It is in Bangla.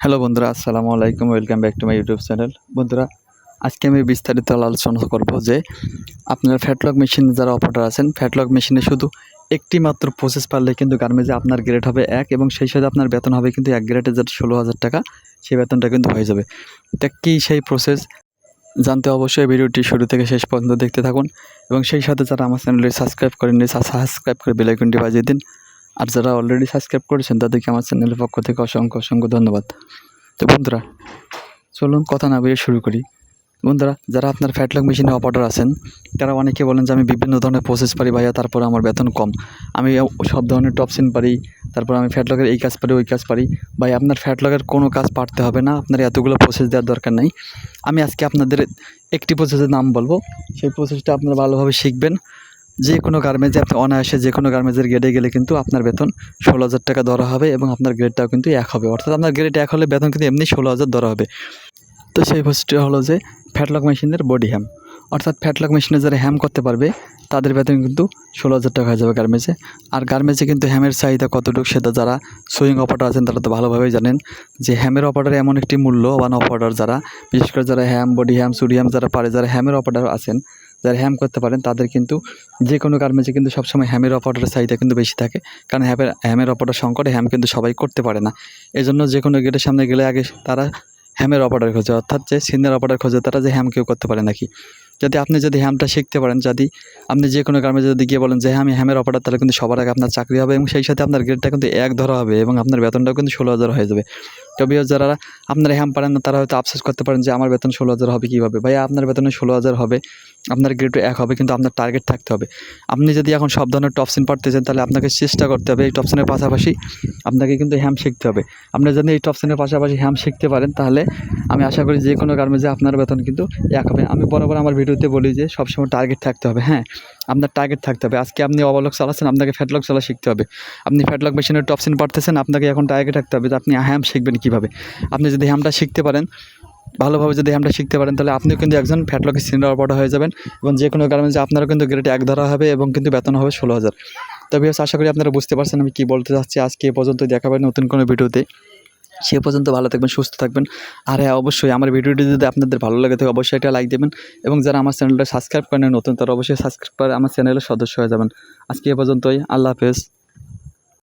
হ্যালো বন্ধুরা, আসসালামু আলাইকুম। Welcome back to my YouTube channel. বন্ধুরা, আজকে আমি বিস্তারিত আলোচনা করব যে আপনার ফ্যাটলক মেশিন যারা অপারেটর আছেন, ফ্যাটলক মেশিনে শুধু একটি মাত্র প্রসেস পারলে কিন্তু গার্মেন্টসে আপনার গ্রেড হবে 1 এবং সেই সাথে আপনার বেতন হবে কিন্তু 1 গ্রেডে যেটা 16,000 টাকা, সেই বেতনটা কিন্তু হয়ে যাবে। তা কী সেই প্রসেস জানতে অবশ্যই ভিডিওটি শুরু থেকে শেষ পর্যন্ত দেখতে থাকুন এবং সেই সাথে যারা আমার চ্যানেলটি সাবস্ক্রাইব করেননি সাবস্ক্রাইব করে বেল আইকনটি বাজিয়ে দিন। আর যারা অলরেডি সাবস্ক্রাইব করেছেন তাদেরকে আমার চ্যানেলের পক্ষ থেকে অসংখ্য অসংখ্য ধন্যবাদ। তো বন্ধুরা, চলুন কথা না বেরিয়ে শুরু করি। বন্ধুরা, যারা আপনার ফ্যাটলক মেশিনে অপারেটর আছেন তারা অনেকে বলেন যে আমি বিভিন্ন ধরনের প্রসেস পারি ভাইয়া, তারপরে আমার বেতন কম, আমি সব ধরনের টপসিন পারি, তারপর আমি ফ্যাটলকের এই কাজ পারি ওই কাজ পারি। ভাই, আপনার ফ্যাটলকের কোনো কাজ পারতে হবে না, আপনার এতগুলো প্রসেস দেওয়ার দরকার নাই। আমি আজকে আপনাদের একটি প্রসেসের নাম বলবো, সেই প্রসেসটা আপনারা ভালোভাবে শিখবেন। যে কোনো গার্মেন্টসে আপনি অনায়াসে যে কোনো গার্মেন্টসের গ্রেডে গেলে কিন্তু আপনার বেতন 16,000 টাকা ধরা হবে এবং আপনার গ্রেডটাও কিন্তু 1 হবে, অর্থাৎ আপনার গ্রেড 1 হলে বেতন কিন্তু এমনি 16,000 ধরা হবে। তো সেই প্রসেসটা হলো যে ফ্যাটলক মেশিনের বডি হ্যাম, অর্থাৎ ফ্যাটলক মেশিনে যারা হ্যাম করতে পারবে তাদের বেতন কিন্তু 16,000 টাকা হয়ে যাবে গার্মেন্টসে। আর গার্মেন্টসে কিন্তু হ্যামের চাহিদা কতটুকু সেটা যারা সুইং অপারেটর আছেন তারা তো ভালোভাবেই জানেন যে হ্যামের অপারেটর এমন একটি মূল্যবান অপারেটর, যারা বিশেষ করে যারা হ্যাম, বডি হ্যাম, চুরি হ্যাম যারা পারে, যারা হ্যামের অপারেটর আছেন, যারা হ্যাম করতে পারেন, তাদের কিন্তু যে কোনো গার্মেন্টসে কিন্তু সবসময় হ্যামের অপারেটরের চাহিদা কিন্তু বেশি থাকে। কারণ হ্যামের অপারেটর সংকটে হ্যাম কিন্তু সবাই করতে পারে না। এই জন্য যে কোনো গেটের সামনে গেলে আগে তারা হ্যামের অপারেটর খোঁজে, অর্থাৎ যে সিনিয়র অপারেটর খোঁজে, তারা যে হ্যাম কেউ করতে পারে নাকি। যদি হ্যামটা শিখতে পারেন, যদি আপনি যে কোনো গার্মেন্টসে যদি গিয়ে বলেন যে হ্যাঁ আমি হ্যামের অপারেটর, তাহলে কিন্তু সবার আগে আপনার চাকরি হবে এবং সেই সাথে আপনার গ্রেডটা কিন্তু 1 ধরা হবে এবং আপনার বেতনটাও কিন্তু 16,000 হয়ে যাবে। তবে যারা আপনারা হ্যাম পারেন না তারা হয়তো আফসোস করতে পারেন যে আমার বেতন 16,000 হবে কীভাবে। ভাইয়া, আপনার বেতনে 16,000 হবে, আপনার গ্রেডও 1 হবে, কিন্তু আপনার টার্গেট থাকতে হবে। আপনি যদি এখন সব ধরনের টপসিন পারতে চান তাহলে আপনাকে চেষ্টা করতে হবে এই টপসিনের পাশাপাশি আপনাকে কিন্তু হ্যাম শিখতে হবে। আপনি যদি এই টপসিনের পাশাপাশি হ্যাম শিখতে পারেন তাহলে আমি আশা করি যে কোনো গার্মেন্টসে আপনার বেতন কিন্তু 1 হবে। আমি বরাবর আমার ভিডিওতে বলি যে সবসময় টার্গেট থাকতে হবে। হ্যাঁ, আপনার টার্গেট থাকতে হবে। আজকে আপনি ওভারলক চালাচ্ছেন, আপনাকে ফ্যাটলক চালা শিখতে হবে। আপনি ফ্যাটলক মেশিনের টপসিন পারতেছেন, আপনাকে এখন টার্গেট থাকতে হবে যে আপনি হ্যাম শিখবেন কীভাবে। আপনি যদি হ্যামটা শিখতে পারেন, ভালোভাবে যদি হ্যামটা শিখতে পারেন, তাহলে আপনিও কিন্তু একজন ফ্যাটলকের সিনিয়র অপারেটর হয়ে যাবেন এবং যে কোনো গার্মেন্টসে আপনারও কিন্তু গ্রেড 1 ধরা হবে এবং কিন্তু বেতন হবে 16,000। তবে আশা করি আপনারা বুঝতে পারছেন আমি কী বলতে চাচ্ছি। আজকে এ পর্যন্ত, দেখা হবে নতুন কোনো ভিডিওতে। সে পর্যন্ত ভালো থাকবেন, সুস্থ থাকবেন। আর হ্যাঁ, অবশ্যই আমার ভিডিওটি যদি আপনাদের ভালো লাগে থাকে অবশ্যই এটা লাইক দেবেন এবং যারা আমার চ্যানেলটা সাবস্ক্রাইব করেন নতুন, তারা অবশ্যই সাবস্ক্রাইব করে আমার চ্যানেলের সদস্য হয়ে যাবেন। আজকে এ পর্যন্তই। আল্লাহ হাফেজ।